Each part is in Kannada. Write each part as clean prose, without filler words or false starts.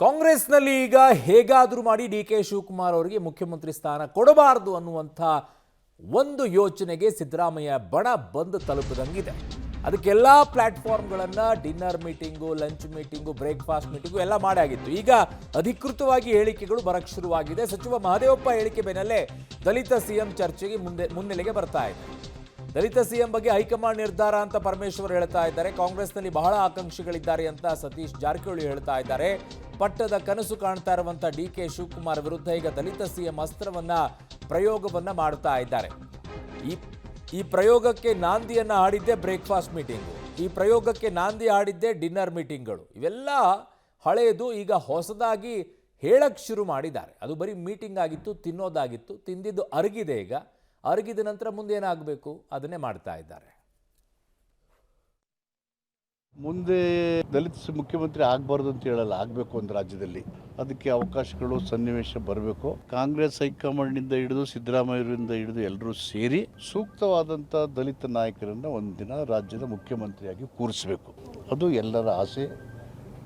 ಕಾಂಗ್ರೆಸ್ನಲ್ಲಿ ಈಗ ಹೇಗಾದರೂ ಮಾಡಿ ಡಿ ಕೆ ಶಿವಕುಮಾರ್ ಅವರಿಗೆ ಮುಖ್ಯಮಂತ್ರಿ ಸ್ಥಾನ ಕೊಡಬಾರದು ಅನ್ನುವಂಥ ಒಂದು ಯೋಚನೆಗೆ ಸಿದ್ದರಾಮಯ್ಯ ಬಣ ಬಂದು ತಲುಪದಂಗಿದೆ. ಅದಕ್ಕೆಲ್ಲ ಪ್ಲಾಟ್ಫಾರ್ಮ್ಗಳನ್ನು dinner meeting, lunch meeting, breakfast meeting ಎಲ್ಲ ಮಾಡಾಗಿತ್ತು. ಈಗ ಅಧಿಕೃತವಾಗಿ ಹೇಳಿಕೆಗಳು ಬರಕ್ಕೆ ಶುರುವಾಗಿದೆ. ಸಚಿವ ಮಹದೇವಪ್ಪ ಹೇಳಿಕೆ ಬೆನ್ನಲ್ಲೇ ದಲಿತ ಸಿಎಂ ಚರ್ಚೆಗೆ ಮುನ್ನೆಲೆಗೆ ಬರ್ತಾ ಇದೆ. ದಲಿತ ಸಿಎಂ ಬಗ್ಗೆ ಹೈಕಮಾಂಡ್ ನಿರ್ಧಾರ ಅಂತ ಪರಮೇಶ್ವರ್ ಹೇಳ್ತಾ ಇದ್ದಾರೆ. ಕಾಂಗ್ರೆಸ್ನಲ್ಲಿ ಬಹಳ ಆಕಾಂಕ್ಷಿಗಳಿದ್ದಾರೆ ಅಂತ ಸತೀಶ್ ಜಾರಕಿಹೊಳಿ ಹೇಳ್ತಾ ಇದ್ದಾರೆ. ಪಟ್ಟದ ಕನಸು ಕಾಣ್ತಾ ಇರುವಂತ ಡಿ ಕೆ ಶಿವಕುಮಾರ್ ವಿರುದ್ಧ ಈಗ ದಲಿತ ಸಿಎಂ ಪ್ರಯೋಗವನ್ನ ಮಾಡ್ತಾ ಇದ್ದಾರೆ. ಈ ಪ್ರಯೋಗಕ್ಕೆ ನಾಂದಿಯನ್ನ ಹಾಡಿದ್ದೆ ಬ್ರೇಕ್ಫಾಸ್ಟ್ ಮೀಟಿಂಗು, ಈ ಪ್ರಯೋಗಕ್ಕೆ ನಾಂದಿ ಹಾಡಿದ್ದೆ ಡಿನ್ನರ್ ಮೀಟಿಂಗ್ಗಳು. ಇವೆಲ್ಲ ಹಳೆಯದು, ಈಗ ಹೊಸದಾಗಿ ಹೇಳಕ್ ಶುರು ಮಾಡಿದ್ದಾರೆ. ಅದು ಬರೀ ಮೀಟಿಂಗ್ ಆಗಿತ್ತು, ತಿನ್ನೋದಾಗಿತ್ತು. ತಿಂದಿದ್ದು ಅರಗಿದೆ. ಈಗ ಅರಗಿದ ನಂತರ ಮುಂದೆ ಏನಾಗಬೇಕು ಅದನ್ನೇ ಮಾಡ್ತಾ ಇದ್ದಾರೆ. ಮುಂದೆ ದಲಿತ ಮುಖ್ಯಮಂತ್ರಿ ಆಗಬಾರ್ದು ಅಂತ ಹೇಳಲ್ಲ, ಆಗಬೇಕು ಒಂದು ರಾಜ್ಯದಲ್ಲಿ ಅದಕ್ಕೆ ಅವಕಾಶಗಳು ಸನ್ನಿವೇಶ ಬರಬೇಕು. ಕಾಂಗ್ರೆಸ್ ಹೈಕಮಾಂಡ್ನಿಂದ ಹಿಡಿದು ಸಿದ್ದರಾಮಯ್ಯರಿಂದ ಹಿಡಿದು ಎಲ್ಲರೂ ಸೇರಿ ಸೂಕ್ತವಾದಂಥ ದಲಿತ ನಾಯಕರನ್ನು ಒಂದಿನ ರಾಜ್ಯದ ಮುಖ್ಯಮಂತ್ರಿಯಾಗಿ ಕೂರಿಸಬೇಕು. ಅದು ಎಲ್ಲರ ಆಸೆ.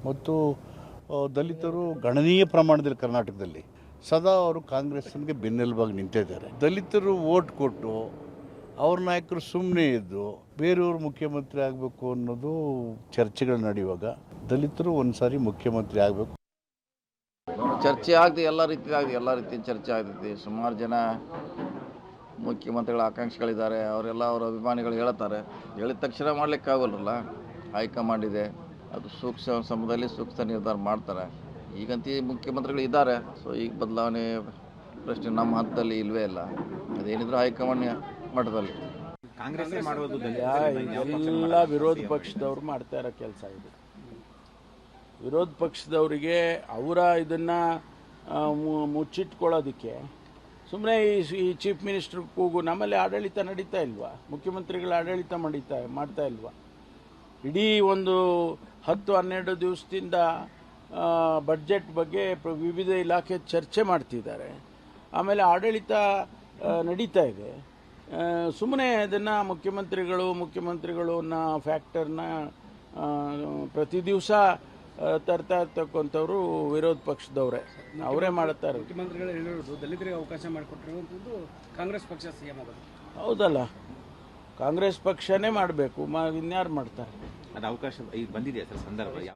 ಮತ್ತು ದಲಿತರು ಗಣನೀಯ ಪ್ರಮಾಣದಲ್ಲಿ ಕರ್ನಾಟಕದಲ್ಲಿ ಸದಾ ಅವರು ಕಾಂಗ್ರೆಸ್ಗೆ ಬೆನ್ನೆಲುಬಾಗಿ ನಿಂತಿದ್ದಾರೆ. ದಲಿತರು ವೋಟ್ ಕೊಟ್ಟು ಅವ್ರ ನಾಯಕರು ಸುಮ್ಮನೆ ಇದ್ದು ಬೇರೆಯವರು ಮುಖ್ಯಮಂತ್ರಿ ಆಗಬೇಕು ಅನ್ನೋದು ಚರ್ಚೆಗಳು ನಡೆಯುವಾಗ ದಲಿತರು ಒಂದ್ಸಾರಿ ಮುಖ್ಯಮಂತ್ರಿ ಆಗಬೇಕು. ಚರ್ಚೆ ಆಗದೆ ಎಲ್ಲ ರೀತಿ ಚರ್ಚೆ ಆಗ್ತೈತಿ. ಸುಮಾರು ಜನ ಮುಖ್ಯಮಂತ್ರಿಗಳ ಆಕಾಂಕ್ಷಿಗಳಿದ್ದಾರೆ. ಅವರೆಲ್ಲ ಅವರ ಅಭಿಮಾನಿಗಳು ಹೇಳ್ತಾರೆ. ಹೇಳಿದ ತಕ್ಷಣ ಮಾಡಲಿಕ್ಕಾಗಲ್ಲ. ಹೈಕಮಾಂಡ್ ಇದೆ, ಅದು ಸೂಕ್ಷ್ಮ ಸಮಯದಲ್ಲಿ ಸೂಕ್ತ ನಿರ್ಧಾರ ಮಾಡ್ತಾರೆ. ಈಗಂತೂ ಮುಖ್ಯಮಂತ್ರಿಗಳು ಇದ್ದಾರೆ. ಸೊ ಈಗ ಬದಲಾವಣೆ ಪ್ರಶ್ನೆ ನಮ್ಮ ಹಂತದಲ್ಲಿ ಇಲ್ವೇ ಇಲ್ಲ. ಅದೇನಿದ್ರು ಹೈಕಮಾಂಡ್ ಮಟ್ಟದಲ್ಲಿ ಕಾಂಗ್ರೆಸ್ ಮಾಡೋದು ಎಲ್ಲ ವಿರೋಧ ಪಕ್ಷದವ್ರು ಮಾಡ್ತಾ ಇರೋ ಕೆಲಸ ಇದು. ವಿರೋಧ ಪಕ್ಷದವರಿಗೆ ಅವರ ಇದನ್ನು ಮುಚ್ಚಿಟ್ಕೊಳ್ಳೋದಕ್ಕೆ ಸುಮ್ಮನೆ ಈ ಚೀಫ್ ಮಿನಿಸ್ಟರ್ ಕೂಗು. ನಮ್ಮಲ್ಲಿ ಆಡಳಿತ ನಡೀತಾ ಇಲ್ವಾ? ಮುಖ್ಯಮಂತ್ರಿಗಳ ಆಡಳಿತ ಮಾಡ್ತಾ ಇಲ್ವಾ? ಇಡೀ ಒಂದು 10-12 ದಿವಸದಿಂದ ಬಡ್ಜೆಟ್ ಬಗ್ಗೆ ವಿವಿಧ ಇಲಾಖೆ ಚರ್ಚೆ ಮಾಡ್ತಿದ್ದಾರೆ. ಆಮೇಲೆ ಆಡಳಿತ ನಡೀತಾ ಇದೆ. ಸುಮ್ಮನೆ ಅದನ್ನು ಮುಖ್ಯಮಂತ್ರಿಗಳನ್ನ ಫ್ಯಾಕ್ಟರ್ನ ಪ್ರತಿ ದಿವಸ ತರ್ತಾ ಇರ್ತಕ್ಕಂಥವ್ರು ವಿರೋಧ ಪಕ್ಷದವರೇ, ಅವರೇ ಮಾಡ್ತಾರೆ. ಮುಖ್ಯಮಂತ್ರಿಗಳು ಹೇಳಿರೋದು ದಲಿತರಿಗೆ ಅವಕಾಶ ಮಾಡಿಕೊಟ್ಟಿರುವಂಥದ್ದು ಕಾಂಗ್ರೆಸ್ ಪಕ್ಷ ಸಿಎಂ ಆಗೋದು ಹೌದಲ್ಲ? ಕಾಂಗ್ರೆಸ್ ಪಕ್ಷನೇ ಮಾಡಬೇಕು, ಇನ್ಯಾರು ಮಾಡ್ತಾರೆ? ಅದು ಅವಕಾಶ ಈಗ ಬಂದಿದೆಯಾ ಸರ್ ಸಂದರ್ಭ?